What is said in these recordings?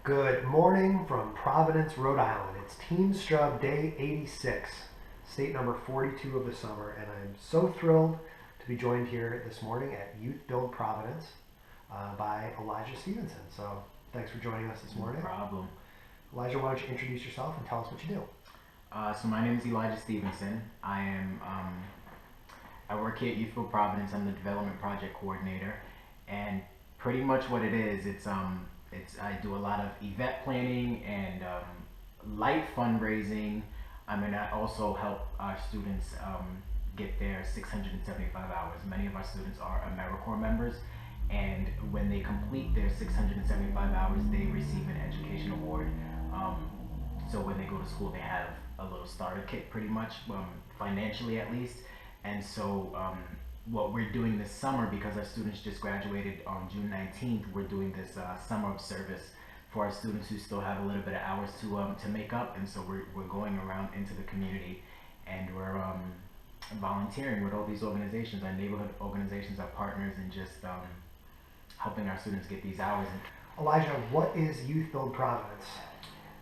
Good morning from Providence, Rhode Island. It's TeamStrub Day 86, state number 42 of the summer, and I'm so thrilled to be joined here this morning at YouthBuild Providence by Elijah Stephenson. So thanks for joining us this morning. No problem. Elijah, why don't you introduce yourself and tell us what you do? So my name is Elijah Stephenson. I work here at YouthBuild Providence. I'm the development project coordinator, and pretty much what it is, I do a lot of event planning and light fundraising. I also help our students get their 675 hours. Many of our students are AmeriCorps members, and when they complete their 675 hours, they receive an education award. So when they go to school, they have a little starter kit, pretty much, financially at least. And so what we're doing this summer, because our students just graduated on June 19th, we're doing this summer of service for our students who still have a little bit of hours to make up. And so we're going around into the community, and we're volunteering with all these organizations, our neighborhood organizations, our partners, and just helping our students get these hours. Elijah, what is YouthBuild Providence?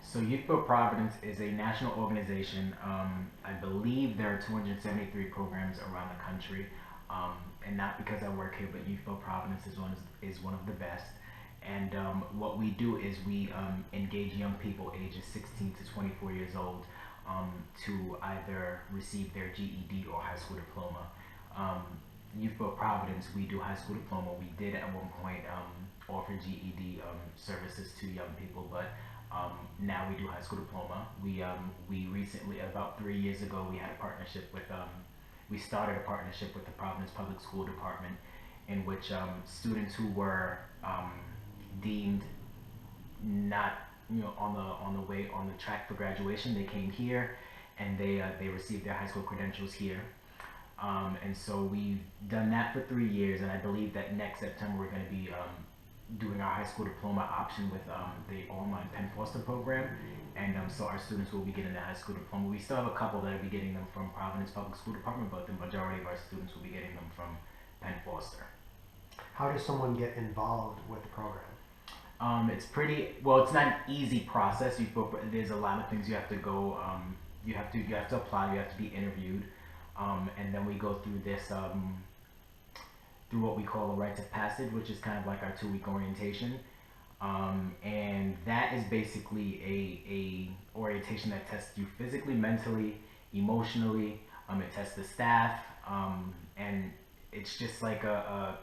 So YouthBuild Providence is a national organization. I believe there are 273 programs around the country, and not because I work here, but YouthBuild Providence is one of the best. And what we do is we engage young people ages 16 to 24 years old to either receive their GED or high school diploma. YouthBuild Providence, we do high school diploma. We did at one point offer GED services to young people, but now we do high school diploma. We recently, about 3 years ago, we had a partnership with, we started a partnership with the Providence Public School Department, in which students who were deemed not, on the track for graduation, they came here and they received their high school credentials here. And so we've done that for 3 years, and I believe that next September we're going to be doing our high school diploma option with the online Penn Foster program, and so our students will be getting the high school diploma. We still have a couple that will be getting them from Providence Public School Department, but the majority of our students will be getting them from Penn Foster. How does someone get involved with the program? It's pretty well. It's not an easy process. There's a lot of things you have to go. You have to apply. You have to be interviewed, and then we go through this. Through what we call a rites of passage, which is kind of like our 2-week orientation. And that is basically a orientation that tests you physically, mentally, emotionally. It tests the staff, and it's just like I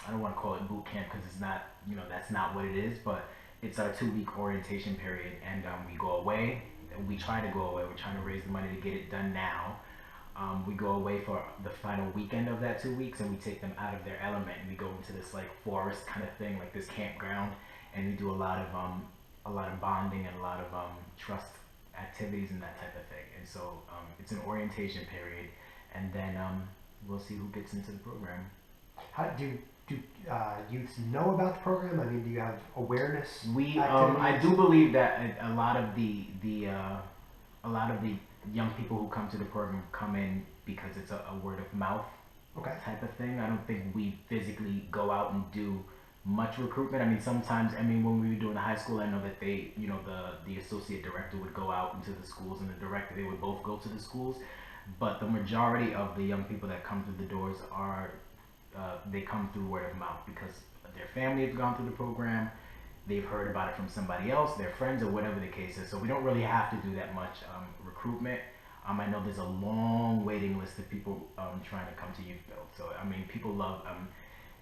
don't want to call it boot camp because it's not, that's not what it is, but it's our 2-week orientation period, and we go away. We try to go away. We're trying to raise the money to get it done now. We go away for the final weekend of that 2 weeks, and we take them out of their element, and we go into this like forest kind of thing, like this campground, and we do a lot of bonding and a lot of trust activities and that type of thing. And so it's an orientation period, and then we'll see who gets into the program. How do youths know about the program? I mean, do you have awareness? I do believe that a lot of the young people who come to the program come in because it's a word of mouth type of thing. I don't think we physically go out and do much recruitment. I mean, sometimes, when we were doing the high school, I know that they, the associate director would go out into the schools, and the director, they would both go to the schools. But the majority of the young people that come through the doors are, they come through word of mouth because their family has gone through the program. They've heard about it from somebody else, their friends, or whatever the case is. So we don't really have to do that much recruitment. I know there's a long waiting list of people trying to come to YouthBuild. So people love.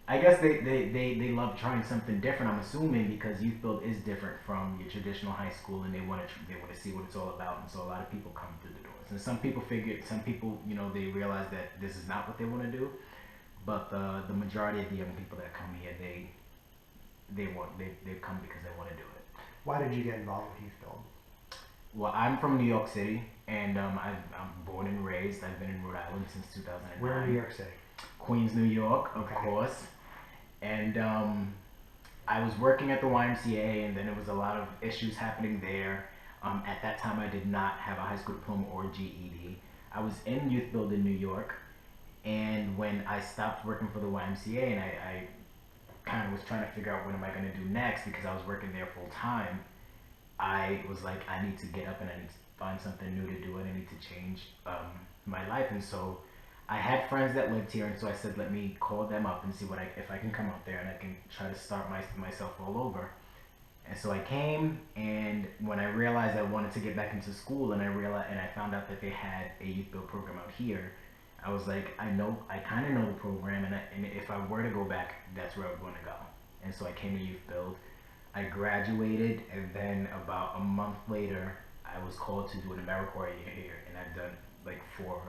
I guess they love trying something different. I'm assuming because YouthBuild is different from your traditional high school, and they want to see what it's all about. And so a lot of people come through the doors. And some people they realize that this is not what they want to do. But the majority of the young people that come here, they come because they want to do it. Why did you get involved with YouthBuild? Well, I'm from New York City, and I'm born and raised. I've been in Rhode Island since 2009. Where in New York City? Queens, New York, of course. And I was working at the YMCA, and then there was a lot of issues happening there. At that time, I did not have a high school diploma or GED. I was in YouthBuild in New York, and when I stopped working for the YMCA, and I kind of was trying to figure out what am I going to do next because I was working there full time, I was like, I need to get up and I need to find something new to do and I need to change my life. And so I had friends that lived here, and so I said, let me call them up and see if I can come up there and I can try to start myself all over. And so I came, and when I realized I wanted to get back into school, and I found out that they had a youth build program out here, I was like, I kind of know the program, and if I were to go back, that's where I would want to go. And so I came to youth build. I graduated, and then about a month later, I was called to do an AmeriCorps year here, and I've done like 4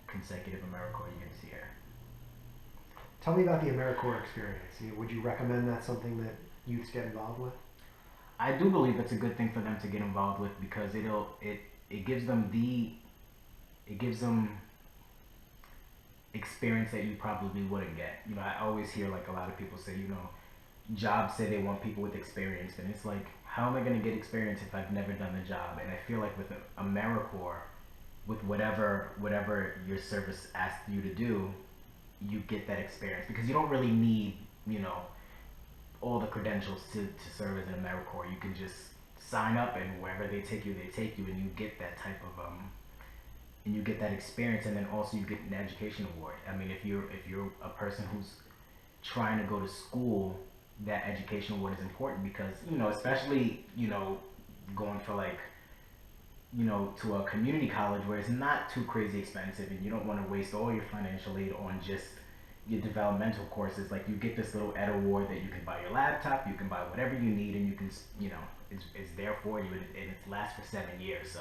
consecutive AmeriCorps years here. Tell me about the AmeriCorps experience. Would you recommend that something that youths get involved with? I do believe it's a good thing for them to get involved with, because it gives them experience that you probably wouldn't get. I always hear like a lot of people say, jobs say they want people with experience, and it's like, how am I going to get experience if I've never done the job? And I feel like with AmeriCorps, with whatever your service asks you to do, you get that experience, because you don't really need all the credentials to serve as an AmeriCorps. You can just sign up, and wherever they take you, and you get that type of and you get that experience, and then also you get an education award. I mean, if you're a person who's trying to go to school, that education award is important, because especially going for like to a community college where it's not too crazy expensive, and you don't want to waste all your financial aid on just your developmental courses. Like, you get this little ed award that you can buy your laptop, you can buy whatever you need, and you can it's there for you, and it lasts for 7 years. So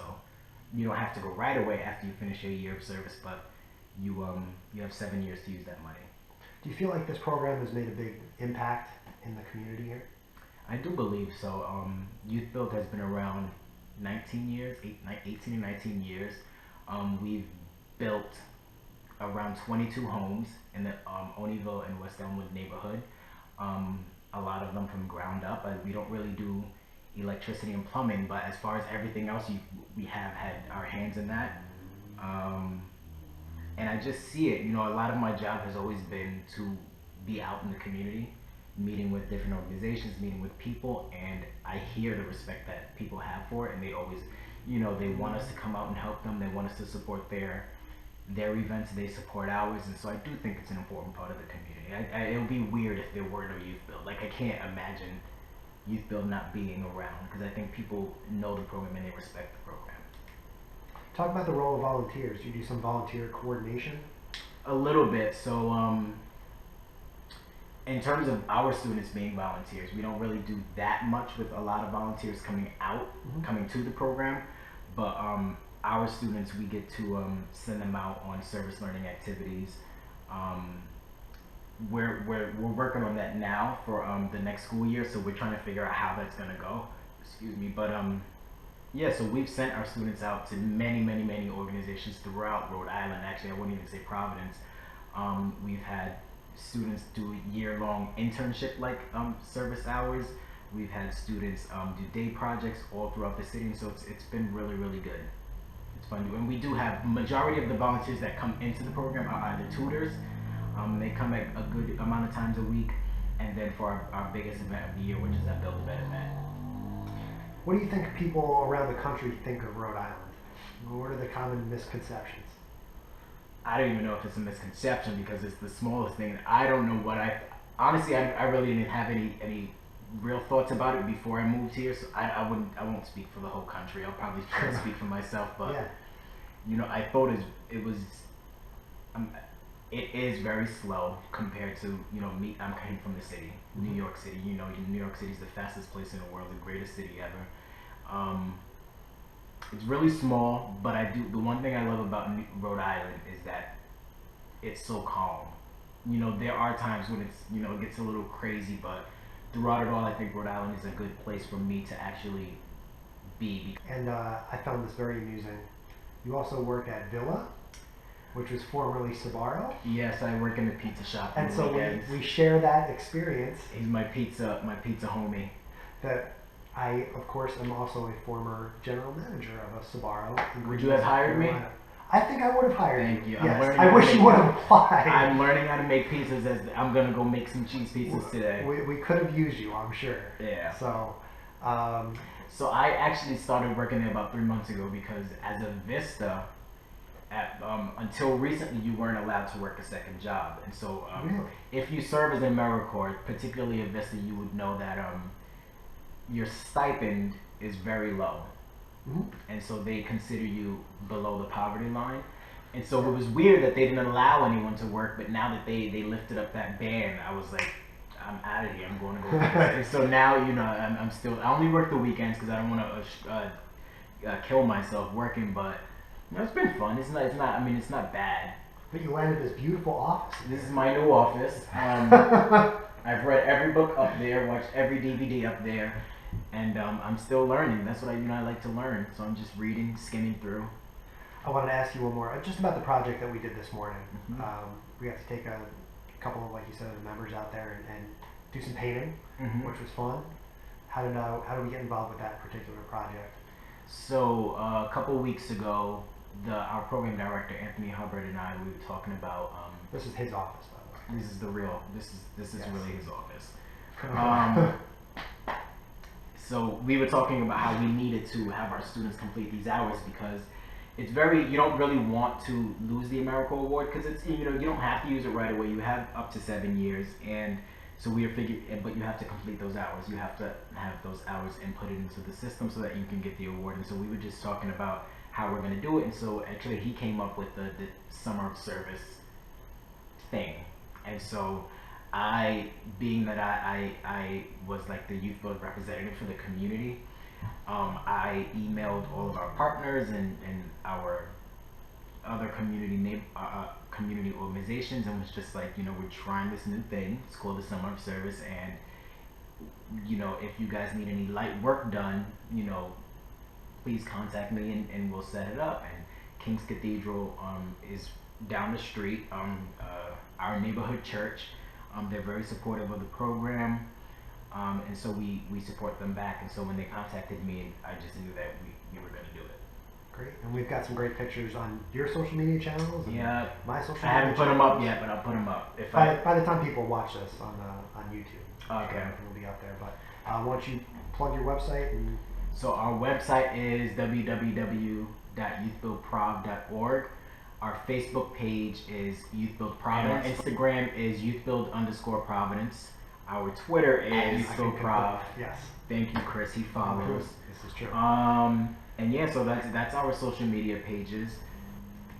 you don't have to go right away after you finish your year of service, but you have 7 years to use that money. Do you feel like this program has made a big impact in the community here? I do believe so. YouthBuild has been around 18 or 19 years. We've built around 22 homes in the Oneyville and West Elmwood neighborhood. A lot of them from ground up. We don't really do electricity and plumbing, but as far as everything else, we have had our hands in that. And I just see it. A lot of my job has always been to be out in the community, meeting with different organizations, meeting with people, and I hear the respect that people have for it, and they always, they want us to come out and help them. They want us to support their events, they support ours, and so I do think it's an important part of the community. It would be weird if there were no YouthBuild. Like, I can't imagine YouthBuild not being around, because I think people know the program and they respect the program. Talk about the role of volunteers. You do some volunteer coordination? A little bit. So in terms of our students being volunteers, we don't really do that much with a lot of volunteers coming to the program, but our students, we get to send them out on service learning activities. We're working on that now for the next school year, so we're trying to figure out how that's going to go. Excuse me, but yeah, so we've sent our students out to many organizations throughout Rhode Island. Actually, I wouldn't even say Providence. We've had students do year-long internship service hours. We've had students do day projects all throughout the city, and so it's been really good. It's fun. And we do have majority of the volunteers that come into the program are either tutors. They come at a good amount of times a week, and then for our biggest event of the year, which is our Build-A-Bed event. What do you think people around the country think of Rhode Island? What are the common misconceptions? I don't even know if it's a misconception, because it's the smallest thing. I don't know what honestly, I really didn't have any real thoughts about it before I moved here, so I won't speak for the whole country. I'll probably try to speak for myself, but yeah. I thought it is very slow compared to me. I'm coming from the city, New York City. New York City is the fastest place in the world, the greatest city ever. It's really small, but the one thing I love about Rhode Island is that it's so calm. There are times when it's it gets a little crazy, but throughout it all, I think Rhode Island is a good place for me to actually be. And I found this very amusing. You also work at Villa, which was formerly Sbarro. Yes, I work in the pizza shop. And so we share that experience. He's my pizza homie. That I, of course, am also a former general manager of a Sbarro. Would you have hired me? I think I would have hired you. Thank you. Yes. I wish you would have applied. I'm learning how to make pizzas. I'm gonna go make some cheese pizzas today. We could have used you, I'm sure. Yeah. So, So I actually started working there about 3 months ago because as a Vista, until recently you weren't allowed to work a second job. And so Really? if you serve as an AmeriCorps, particularly a Vista, you would know that your stipend is very low. Mhm. And so they consider you below the poverty line. And so it was weird that they didn't allow anyone to work, but now that they lifted up that ban, I was like, I'm out of here. I'm going to go. And so now, I'm still. I only work the weekends because I don't want to kill myself working. But it's been fun. It's not. I mean, it's not bad. But you landed this beautiful office. This is my new office. I've read every book up there, watched every DVD up there, and I'm still learning. That's what I like to learn. So I'm just reading, skimming through. I wanted to ask you one more, just about the project that we did this morning. Mm-hmm. We got to take a couple of, like you said, the members out there and do some painting, Mm-hmm. which was fun. How did we get involved with that particular project? So a couple of weeks ago, our program director Anthony Hubbard and I, we were talking about. This is his office, by the way. This is the real. This is Yes. really his office. So we were talking about how we needed to have our students complete these hours because it's you don't really want to lose the AmeriCorps award because it's you don't have to use it right away. You have up to 7 years, and so we are but you have to complete those hours. You have to have those hours inputted into the system so that you can get the award. And so we were just talking about how we're going to do it. And so actually he came up with the summer of service thing. And so being that I was like the YouthBuild representative for the community, I emailed all of our partners and our other community organizations and was just like, we're trying this new thing. It's called the Summer of Service, and if you guys need any light work done, please contact me and we'll set it up. And King's Cathedral is down the street, our neighborhood church. They're very supportive of the program, and so we support them back. And so when they contacted me, I just knew that we were going to do it. Great, and we've got some great pictures on your social media channels. And Yeah, my social media. I haven't put them channels. up yet, but I'll put them up. By the time people watch this on YouTube, Okay. everything will be up there. But why don't you plug your website? And So our website is www.youthbuildprov.org. Our Facebook page is YouthBuild Providence. Our Instagram is YouthBuild_Providence. Our Twitter is YouthBuildProv. Yes. Thank you, Chris. He follows. This is true. And yeah, so that's our social media pages.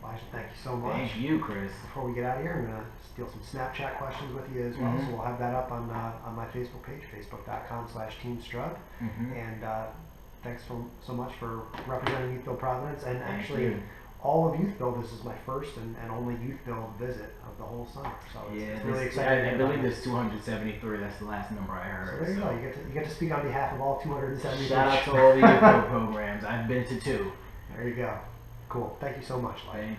Elijah, thank you so much. Thank you, Chris. Before we get out of here, I'm going to steal some Snapchat questions with you as well. Mhm. So we'll have that up on my Facebook page, facebook.com/TeamStrub. Mm-hmm. And thanks so much for representing YouthBuild Providence. And Thank actually, you. all of YouthBuild, this is my first and only YouthBuild visit of the whole summer. So it's really exciting. I believe there's 273. That's the last number I So heard. there you go. You get to speak on behalf of all 270. Shout out to all the YouthBuild programs. I've been to 2. There you go. Cool. Thank you so much, Elijah. Thank you.